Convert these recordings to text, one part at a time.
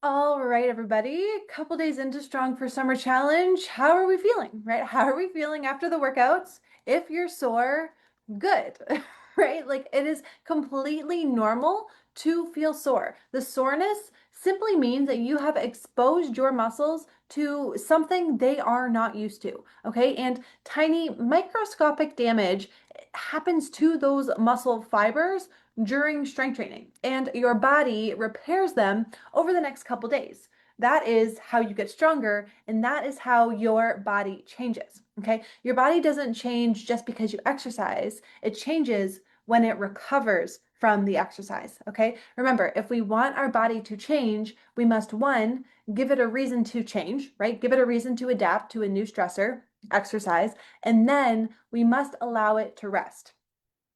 All right, everybody. A couple days into Strong for Summer Challenge. How are we feeling, right? How are we feeling after the workouts? If you're sore, good, right? Like it is completely normal to feel sore. The soreness simply means that you have exposed your muscles to something they are not used to, okay? And tiny microscopic damage happens to those muscle fibers during strength training, and your body repairs them over the next couple days. That is how you get stronger, and that is how your body changes. Okay. Your body doesn't change just because you exercise, it changes when it recovers from the exercise. Okay. Remember, if we want our body to change, we must one, give it a reason to change, right? Give it a reason to adapt to a new stressor, exercise, and then we must allow it to rest.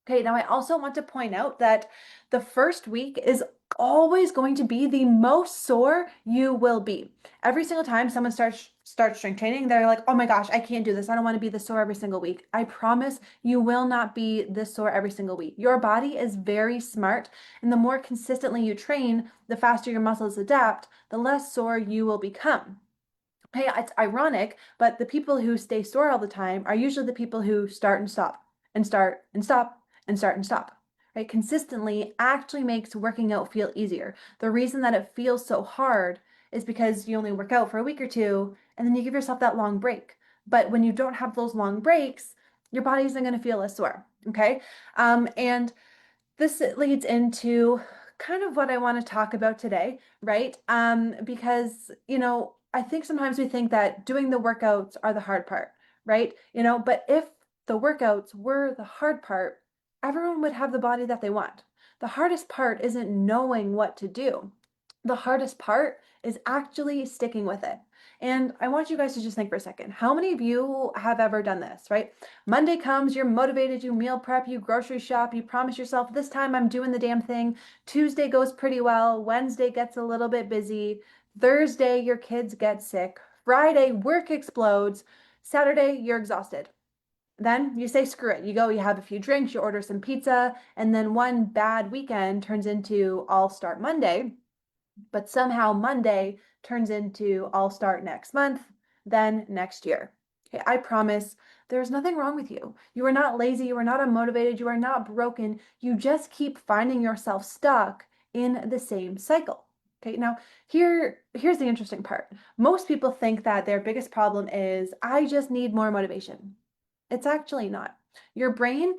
Okay, now I also want to point out that the first week is always going to be the most sore you will be. Every single time someone starts strength training, they're like, "Oh my gosh, I can't do this. I don't want to be this sore every single week." I promise you will not be this sore every single week. Your body is very smart, and the more consistently you train, the faster your muscles adapt, the less sore you will become. Hey, it's ironic, but the people who stay sore all the time are usually the people who start and stop and start and stop and start and stop. Right? Consistently actually makes working out feel easier. The reason that it feels so hard is because you only work out for a week or two and then you give yourself that long break. But when you don't have those long breaks, your body isn't going to feel as sore. Okay. And this leads into kind of what I want to talk about today, right? Because, I think sometimes we think that doing the workouts are the hard part, right? But if the workouts were the hard part, everyone would have the body that they want. The hardest part isn't knowing what to do. The hardest part is actually sticking with it. And I want you guys to just think for a second. How many of you have ever done this, right? Monday comes, you're motivated, you meal prep, you grocery shop, you promise yourself, this time I'm doing the damn thing. Tuesday goes pretty well. Wednesday gets a little bit busy. Thursday, your kids get sick. Friday, work explodes. Saturday, you're exhausted. Then you say, screw it. You go, you have a few drinks, you order some pizza, and then one bad weekend turns into I'll start Monday. But somehow Monday turns into I'll start next month, then next year. Okay, I promise there's nothing wrong with you. You are not lazy, you are not unmotivated, you are not broken. You just keep finding yourself stuck in the same cycle. Okay, now here's the interesting part. Most people think that their biggest problem is I just need more motivation. It's actually not. Your brain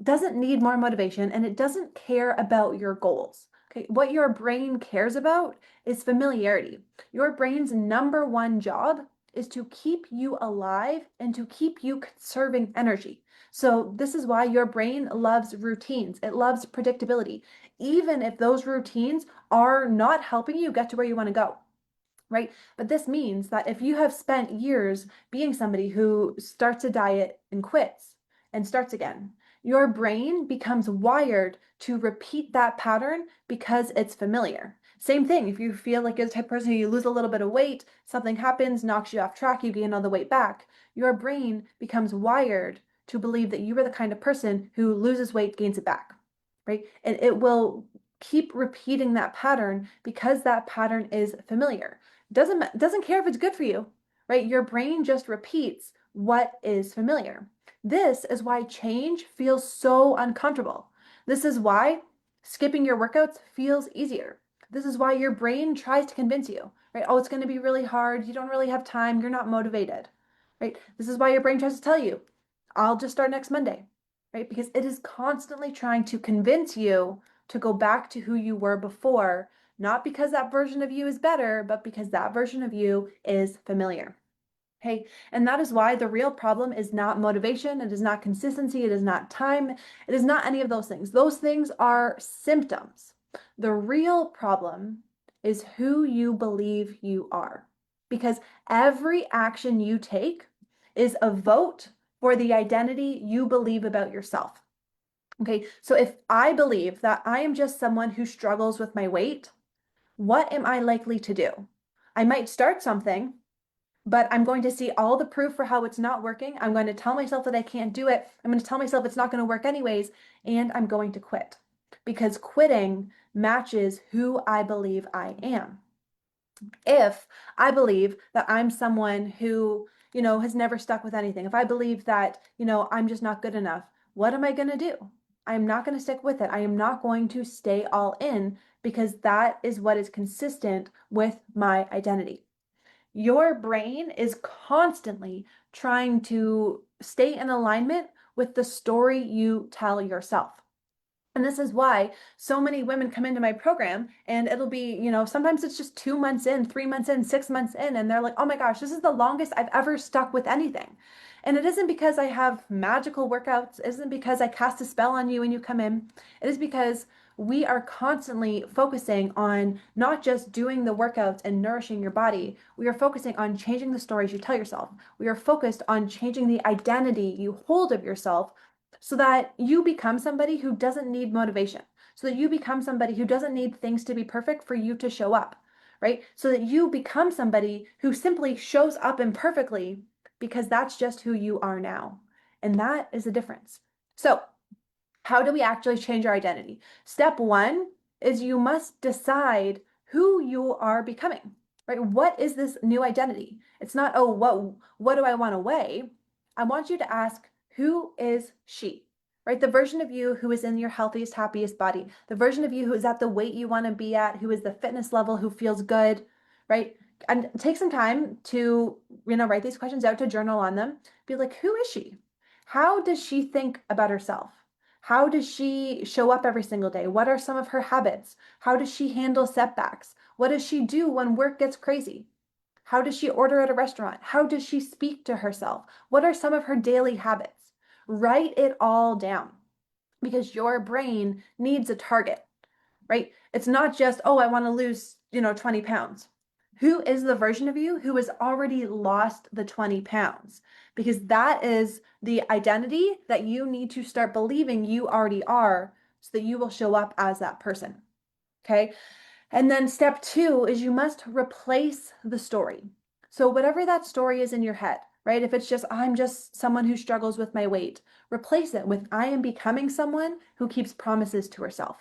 doesn't need more motivation and it doesn't care about your goals. Okay, what your brain cares about is familiarity. Your brain's number one job is to keep you alive and to keep you conserving energy. So, this is why your brain loves routines. It loves predictability, even if those routines are not helping you get to where you want to go, right? But this means that if you have spent years being somebody who starts a diet and quits and starts again, your brain becomes wired to repeat that pattern because it's familiar. Same thing, if you feel like you're the type of person who you lose a little bit of weight, something happens, knocks you off track, you gain all the weight back, your brain becomes wired to believe that you are the kind of person who loses weight, gains it back, right? And it will keep repeating that pattern because that pattern is familiar. Doesn't care if it's good for you, right? Your brain just repeats what is familiar. This is why change feels so uncomfortable. This is why skipping your workouts feels easier. This is why your brain tries to convince you, right? Oh, it's going to be really hard. You don't really have time. You're not motivated, right? This is why your brain tries to tell you, I'll just start next Monday, right? Because it is constantly trying to convince you to go back to who you were before, not because that version of you is better, but because that version of you is familiar. Okay, and that is why the real problem is not motivation, it is not consistency, it is not time, it is not any of those things. Those things are symptoms. The real problem is who you believe you are. Because every action you take is a vote for the identity you believe about yourself. Okay, so if I believe that I am just someone who struggles with my weight, what am I likely to do? I might start something, but I'm going to see all the proof for how it's not working. I'm going to tell myself that I can't do it. I'm going to tell myself it's not going to work anyways, and I'm going to quit because quitting matches who I believe I am. If I believe that I'm someone who, has never stuck with anything, if I believe that, I'm just not good enough, what am I going to do? I'm not going to stick with it. I am not going to stay all in because that is what is consistent with my identity. Your brain is constantly trying to stay in alignment with the story you tell yourself. And this is why so many women come into my program and it'll be, sometimes it's just 2 months in, 3 months in, 6 months in, and they're like, oh my gosh, this is the longest I've ever stuck with anything. And it isn't because I have magical workouts, it isn't because I cast a spell on you and you come in. It is because we are constantly focusing on not just doing the workouts and nourishing your body. We are focusing on changing the stories you tell yourself. We are focused on changing the identity you hold of yourself so that you become somebody who doesn't need motivation, so that you become somebody who doesn't need things to be perfect for you to show up, right? So that you become somebody who simply shows up imperfectly because that's just who you are now. And that is the difference. So, how do we actually change our identity? Step one is you must decide who you are becoming, right? What is this new identity? It's not, oh, what do I want to weigh? I want you to ask, who is she? Right? The version of you who is in your healthiest, happiest body, the version of you who is at the weight you want to be at, who is the fitness level, who feels good, right? And take some time to, write these questions out, to journal on them. Be like, who is she? How does she think about herself? How does she show up every single day? What are some of her habits? How does she handle setbacks? What does she do when work gets crazy? How does she order at a restaurant? How does she speak to herself? What are some of her daily habits? Write it all down because your brain needs a target, right? It's not just, oh, I want to lose, 20 pounds. Who is the version of you who has already lost the 20 pounds? Because that is the identity that you need to start believing you already are so that you will show up as that person. Okay. And then step two is you must replace the story. So, whatever that story is in your head, right? If it's just, I'm just someone who struggles with my weight, replace it with, I am becoming someone who keeps promises to herself.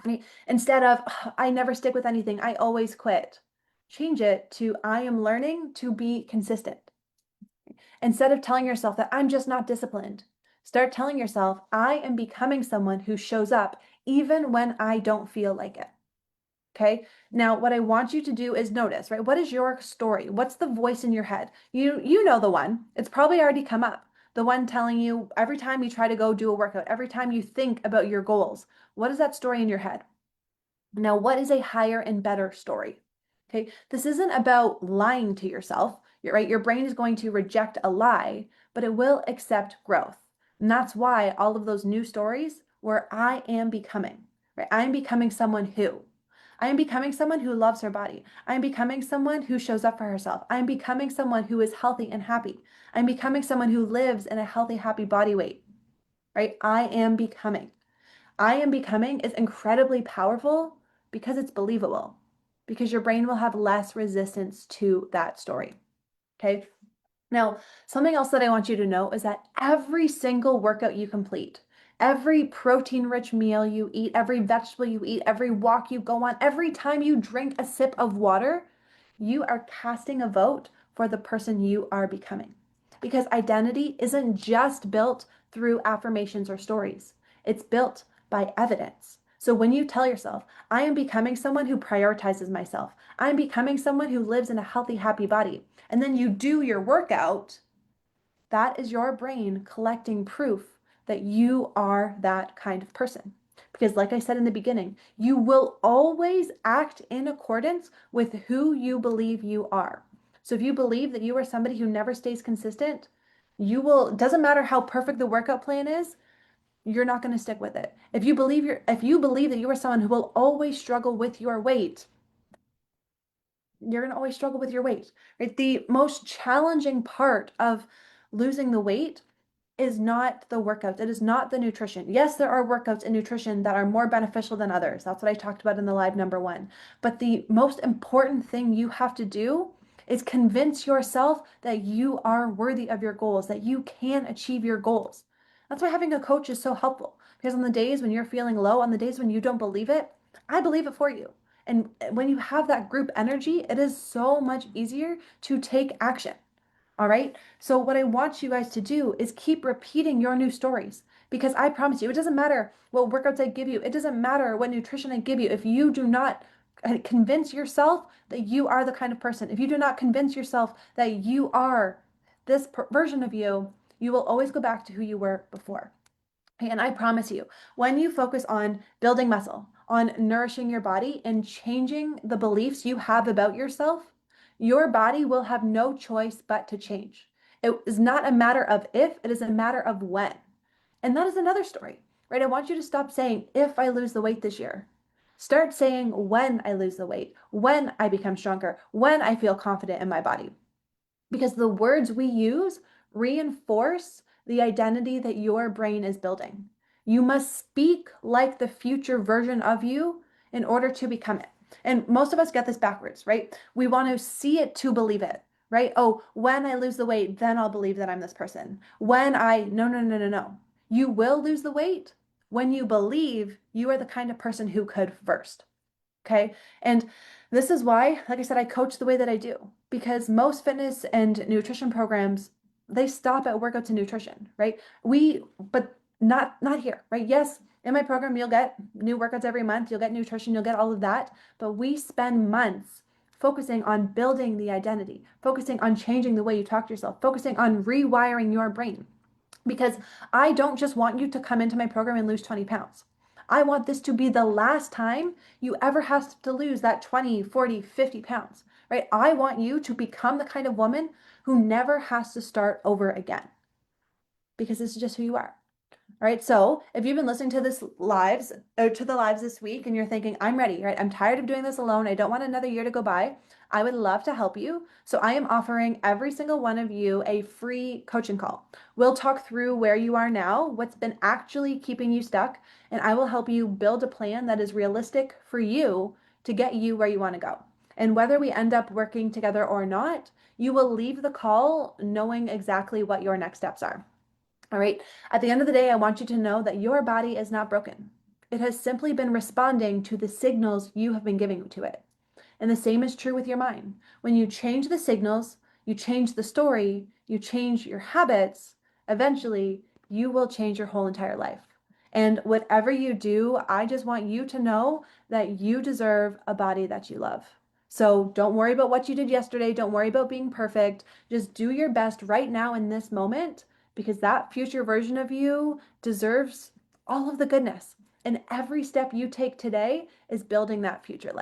Right? Instead of, I never stick with anything, I always quit. Change it to, I am learning to be consistent. Instead of telling yourself that I'm just not disciplined, start telling yourself, I am becoming someone who shows up even when I don't feel like it. Okay. Now, what I want you to do is notice, right? What is your story? What's the voice in your head? You know the one. It's probably already come up. The one telling you every time you try to go do a workout, every time you think about your goals, what is that story in your head? Now, what is a higher and better story? Okay, this isn't about lying to yourself. You're right. Your brain is going to reject a lie, but it will accept growth. And that's why all of those new stories where I am becoming, right? I am becoming someone who. I am becoming someone who loves her body. I am becoming someone who shows up for herself. I am becoming someone who is healthy and happy. I'm becoming someone who lives in a healthy, happy body weight, right? I am becoming. I am becoming is incredibly powerful because it's believable, because your brain will have less resistance to that story. Okay. Now, something else that I want you to know is that every single workout you complete, every protein rich meal you eat, every vegetable you eat, every walk you go on, every time you drink a sip of water, you are casting a vote for the person you are becoming. Because identity isn't just built through affirmations or stories, it's built by evidence. So when you tell yourself, I am becoming someone who prioritizes myself, I'm becoming someone who lives in a healthy, happy body, and then you do your workout, that is your brain collecting proof that you are that kind of person. Because, like I said in the beginning, you will always act in accordance with who you believe you are. So, if you believe that you are somebody who never stays consistent, you will, it doesn't matter how perfect the workout plan is, you're not going to stick with it. If you believe that you are someone who will always struggle with your weight, you're going to always struggle with your weight, right? The most challenging part of losing the weight is not the workouts. It is not the nutrition. Yes, there are workouts and nutrition that are more beneficial than others. That's what I talked about in the live number one. But the most important thing you have to do is convince yourself that you are worthy of your goals, that you can achieve your goals. That's why having a coach is so helpful because on the days when you're feeling low, on the days when you don't believe it, I believe it for you. And when you have that group energy, it is so much easier to take action. All right. So, what I want you guys to do is keep repeating your new stories because I promise you, it doesn't matter what workouts I give you, it doesn't matter what nutrition I give you. If you do not convince yourself that you are the kind of person, if you do not convince yourself that you are this version of you, you will always go back to who you were before. And I promise you, when you focus on building muscle, on nourishing your body, and changing the beliefs you have about yourself, your body will have no choice but to change. It is not a matter of if, it is a matter of when. And that is another story, right? I want you to stop saying, if I lose the weight this year. Start saying, when I lose the weight, when I become stronger, when I feel confident in my body. Because the words we use reinforce the identity that your brain is building. You must speak like the future version of you in order to become it. And most of us get this backwards, right? We want to see it to believe it, right? Oh, when I lose the weight, then I'll believe that I'm this person. No, no, no, no, no. You will lose the weight when you believe you are the kind of person who could first. Okay. And this is why, like I said, I coach the way that I do because most fitness and nutrition programs, they stop at workouts and nutrition, right? But not here, right? Yes, in my program, you'll get new workouts every month, you'll get nutrition, you'll get all of that. But we spend months focusing on building the identity, focusing on changing the way you talk to yourself, focusing on rewiring your brain. Because I don't just want you to come into my program and lose 20 pounds. I want this to be the last time you ever have to lose that 20, 40, 50 pounds, right? I want you to become the kind of woman who never has to start over again because this is just who you are. All right. So if you've been listening to this lives or to the lives this week and you're thinking, I'm ready, right? I'm tired of doing this alone. I don't want another year to go by. I would love to help you. So I am offering every single one of you a free coaching call. We'll talk through where you are now, what's been actually keeping you stuck, and I will help you build a plan that is realistic for you to get you where you want to go. And whether we end up working together or not, you will leave the call knowing exactly what your next steps are. All right. At the end of the day, I want you to know that your body is not broken. It has simply been responding to the signals you have been giving to it. And the same is true with your mind. When you change the signals, you change the story, you change your habits, eventually you will change your whole entire life. And whatever you do, I just want you to know that you deserve a body that you love. So don't worry about what you did yesterday. Don't worry about being perfect. Just do your best right now in this moment because that future version of you deserves all of the goodness. And every step you take today is building that future life.